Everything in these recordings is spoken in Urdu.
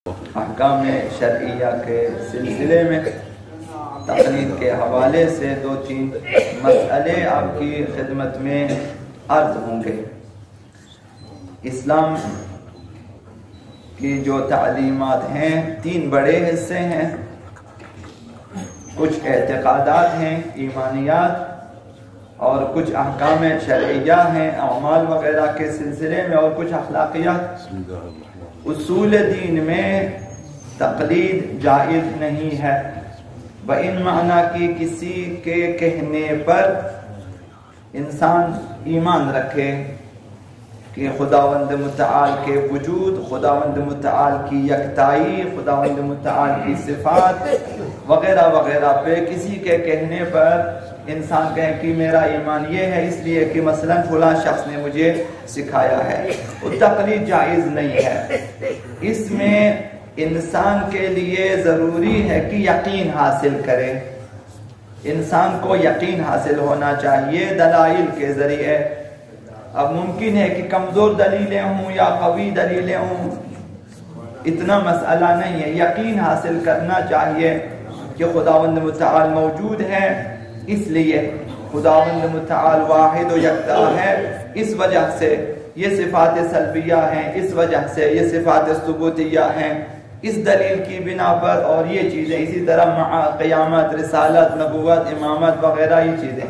احکام شرعیہ کے سلسلے میں تقلید کے حوالے سے دو تین مسئلے آپ کی خدمت میں عرض ہوں گے۔ اسلام کی جو تعلیمات ہیں تین بڑے حصے ہیں، کچھ اعتقادات ہیں، ایمانیات، اور کچھ احکام شرعیہ ہیں اعمال وغیرہ کے سلسلے میں، اور کچھ اخلاقیات۔ اصول دین میں تقلید جائز نہیں ہے، بإن معنی کی کسی کے کہنے پر انسان ایمان رکھے کہ خداوند متعال کے وجود، خداوند متعال کی یکتائی، خداوند متعال کی صفات وغیرہ وغیرہ پہ کسی کے کہنے پر انسان کہے کہ میرا ایمان یہ ہے اس لیے کہ مثلا فلاں شخص نے مجھے سکھایا ہے، وہ تقلید جائز نہیں ہے۔ اس میں انسان کے لیے ضروری ہے کہ یقین حاصل کرے، انسان کو یقین حاصل ہونا چاہیے دلائل کے ذریعے۔ اب ممکن ہے کہ کمزور دلیلیں ہوں یا قوی دلیلیں ہوں، اتنا مسئلہ نہیں ہے، یقین حاصل کرنا چاہیے کہ خداوند متعال موجود ہے، اس لیے خداوند متعال واحد و یکتا ہے، اس وجہ سے یہ صفات سلبیہ ہیں، اس وجہ سے یہ صفات ثبوتیہ ہیں، اس دلیل کی بنا پر، اور یہ چیزیں اسی طرح قیامت، رسالت، نبوت، امامت وغیرہ یہ چیزیں،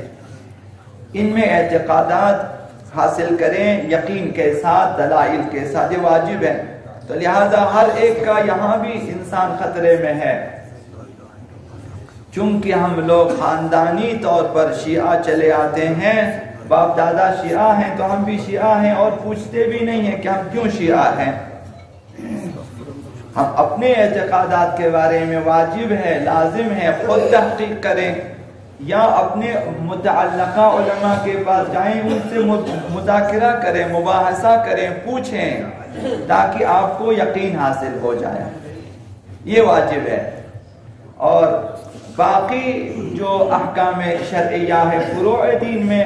ان میں اعتقادات حاصل کریں یقین کے ساتھ، دلائل کے ساتھ، یہ واجب ہے۔ تو لہذا ہر ایک کا یہاں بھی انسان خطرے میں ہے، چونکہ ہم لوگ خاندانی طور پر شیعہ چلے آتے ہیں، باپ دادا شیعہ ہیں تو ہم بھی شیعہ ہیں، اور پوچھتے بھی نہیں ہیں کہ ہم کیوں شیعہ ہیں۔ ہم اپنے اعتقادات کے بارے میں واجب ہے، لازم ہے خود تحقیق کریں، یا اپنے متعلقہ علماء کے پاس جائیں، ان سے مذاکرہ کریں، مباحثہ کریں، پوچھیں، تاکہ آپ کو یقین حاصل ہو جائے، یہ واجب ہے۔ اور باقی جو احکام شرعیہ ہے فروع دین میں،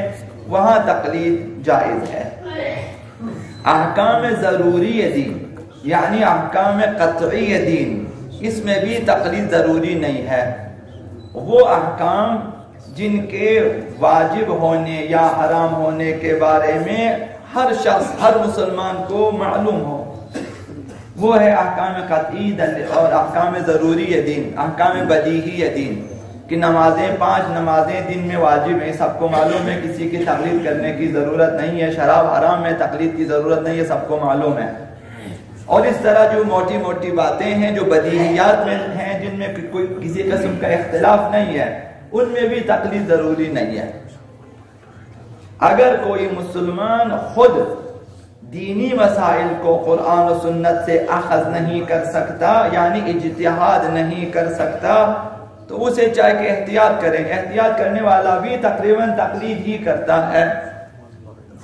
وہاں تقلید جائز ہے۔ احکام ضروری دین یعنی احکام قطعی دین، اس میں بھی تقلید ضروری نہیں ہے۔ وہ احکام جن کے واجب ہونے یا حرام ہونے کے بارے میں ہر شخص، ہر مسلمان کو معلوم ہو، وہ ہے احکام قطعی اور احکام ضروری دین، احکام بدیہی دین، کہ نمازیں 5 نمازیں دن میں واجب ہیں، سب کو معلوم ہے، کسی کی تقلید کرنے کی ضرورت نہیں ہے، شراب حرام ہے، تقلید کی ضرورت نہیں ہے، سب کو معلوم ہے۔ اور اس طرح جو موٹی موٹی باتیں ہیں جو بدیہیات میں ہیں، جن میں کوئی کسی قسم کا اختلاف نہیں ہے، ان میں بھی تقلید ضروری نہیں ہے۔ اگر کوئی مسلمان خود دینی مسائل کو قرآن و سنت سے اخذ نہیں کر سکتا، یعنی اجتہاد نہیں کر سکتا، تو اسے چاہے کہ احتیاط کریں۔ احتیاط کرنے والا بھی تقریباً تقلید ہی کرتا ہے،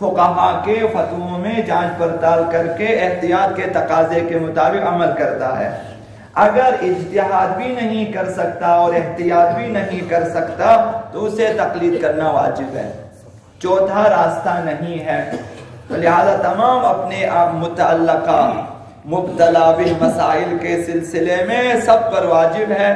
فقہاء کے فتووں میں جانچ پڑتال کر کے احتیاط کے تقاضے کے مطابق عمل کرتا ہے۔ اگر اجتہاد بھی نہیں کر سکتا اور احتیاط بھی نہیں کر سکتا تو اسے تقلید کرنا واجب ہے، چوتھا راستہ نہیں ہے۔ لہذا تمام اپنے متعلقہ مبتلا بالمسائل کے سلسلے میں سب پر واجب ہے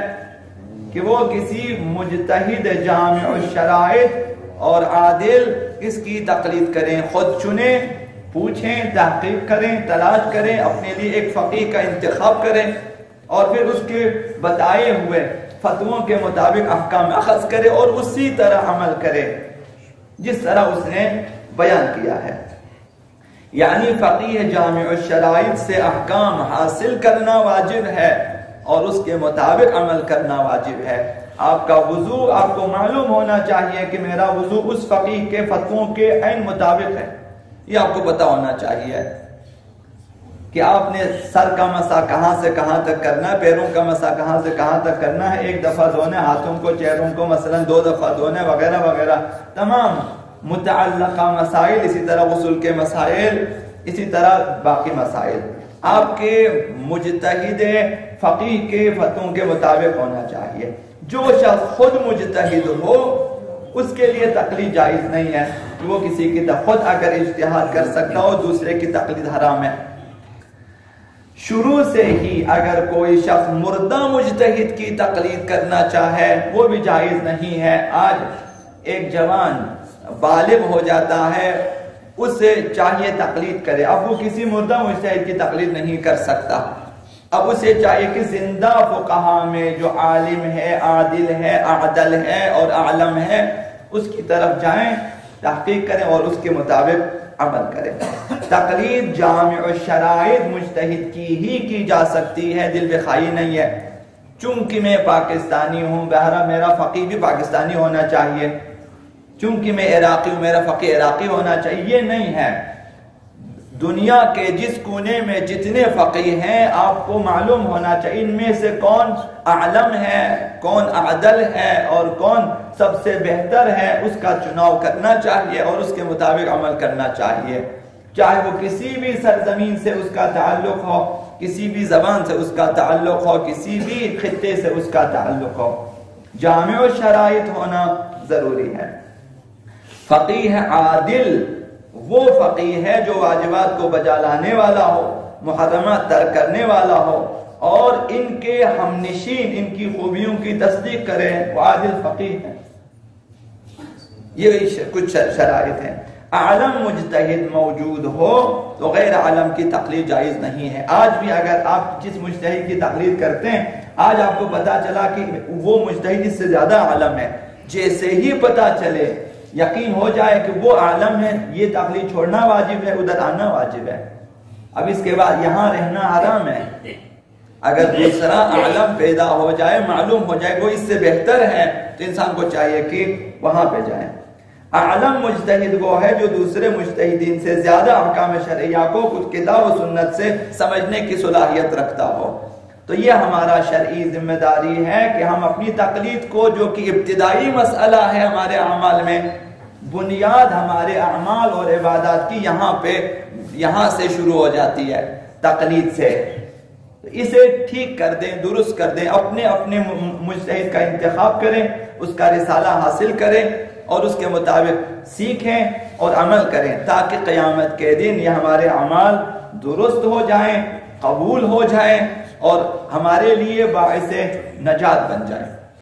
کہ وہ کسی مجتہد جامع الشرائط اور عادل اس کی تقلید کریں، خود چنیں، پوچھیں، تحقیق کریں، تلاش کریں، اپنے لیے ایک فقیہ کا انتخاب کریں، اور پھر اس کے بتائے ہوئے فتووں کے مطابق احکام اخذ کرے اور اسی طرح عمل کرے جس طرح اس نے بیان کیا ہے۔ یعنی فقیہ جامع الشرائط سے احکام حاصل کرنا واجب ہے اور اس کے مطابق عمل کرنا واجب ہے۔ آپ کا وضو آپ کو معلوم ہونا چاہیے کہ میرا وضو اس فقیہ کے فتووں کے عین مطابق ہے، یہ آپ کو پتہ ہونا چاہیے کہ آپ نے سر کا مسح کہاں سے کہاں تک کرنا ہے، پیروں کا مسح کہاں سے کہاں تک کرنا ہے، 1 دفعہ دھونا ہے ہاتھوں کو، چہروں کو مثلا 2 دفعہ دھونا ہے، وغیرہ وغیرہ، تمام متعلقہ مسائل، اسی طرح غسل کے مسائل، اسی طرح باقی مسائل آپ کے مجتہد فقیہ کے فتووں کے مطابق ہونا چاہیے۔ جو شخص خود مجتہد ہو اس کے لیے تقلید جائز نہیں ہے، کہ وہ کسی کی خود اگر اجتہاد کر سکتا ہو دوسرے کی تقلید حرام ہے۔ شروع سے ہی اگر کوئی شخص مردہ مجتہد کی تقلید کرنا چاہے وہ بھی جائز نہیں ہے۔ آج ایک جوان بالغ ہو جاتا ہے، اسے چاہیے تقلید کرے، اب وہ کسی مردہ مجتہد کی تقلید نہیں کر سکتا، اب اسے چاہیے کہ زندہ فقہا میں جو عالم ہے، عادل ہے، اعدل ہے اور اعلم ہے، اس کی طرف جائیں، تحقیق کریں اور اس کے مطابق عمل کریں۔ تقلید جامع الشرائط مجتہد کی جا سکتی ہے، دل بخائی نہیں ہے۔ چونکہ میں پاکستانی ہوں، بہرحال میرا فقیہ بھی پاکستانی ہونا چاہیے، چونکہ میں عراقی ہوں میرا فقیہ عراقی ہونا چاہیے، یہ نہیں ہے۔ دنیا کے جس کونے میں جتنے فقیہ ہیں آپ کو معلوم ہونا چاہیے ان میں سے کون اعلم ہے، کون اعدل ہے اور کون سب سے بہتر ہے، اس کا چناؤ کرنا چاہیے اور اس کے مطابق عمل کرنا چاہیے، چاہے وہ کسی بھی سرزمین سے اس کا تعلق ہو، کسی بھی زبان سے اس کا تعلق ہو، کسی بھی خطے سے اس کا تعلق ہو، جامع الشرائط ہونا ضروری ہے۔ فقیہ عادل وہ فقیہ ہے جو واجبات کو بجا لانے والا ہو، محرمات ترک کرنے والا ہو اور ان کے ہمنشین ان کی خوبیوں کی تصدیق کرے، وہ عادل فقیہ ہے۔ یہ کچھ شرائط ہیں۔ عالم مجتہد موجود ہو تو غیر عالم کی تقلید جائز نہیں ہے۔ آج بھی اگر آپ جس مجتہد کی تقلید کرتے ہیں، آج آپ کو پتا چلا کہ وہ مجتہد اس سے زیادہ عالم ہے، جیسے ہی پتا چلے یقین ہو جائے کہ وہ عالم ہے، یہ تقلید چھوڑنا واجب ہے، ادھر آنا واجب ہے۔ اب اس کے بعد یہاں رہنا حرام ہے۔ اگر دوسرا عالم پیدا ہو جائے، معلوم ہو جائے وہ اس سے بہتر ہے، تو انسان کو چاہیے کہ وہاں پہ جائیں۔ عالم مجتہد وہ ہے جو دوسرے مجتہدین سے زیادہ احکام شرعیہ کو خود کتاب و سنت سے سمجھنے کی صلاحیت رکھتا ہو۔ تو یہ ہمارا شرعی ذمہ داری ہے کہ ہم اپنی تقلید کو، جو کہ ابتدائی مسئلہ ہے ہمارے اعمال میں، بنیاد ہمارے اعمال اور عبادات کی یہاں سے شروع ہو جاتی ہے، تقلید سے، اسے ٹھیک کر دیں، درست کر دیں، اپنے مجتہد کا انتخاب کریں، اس کا رسالہ حاصل کریں اور اس کے مطابق سیکھیں اور عمل کریں، تاکہ قیامت کے دن یہ ہمارے اعمال درست ہو جائیں، قبول ہو جائیں اور ہمارے لیے باعث نجات بن جائیں۔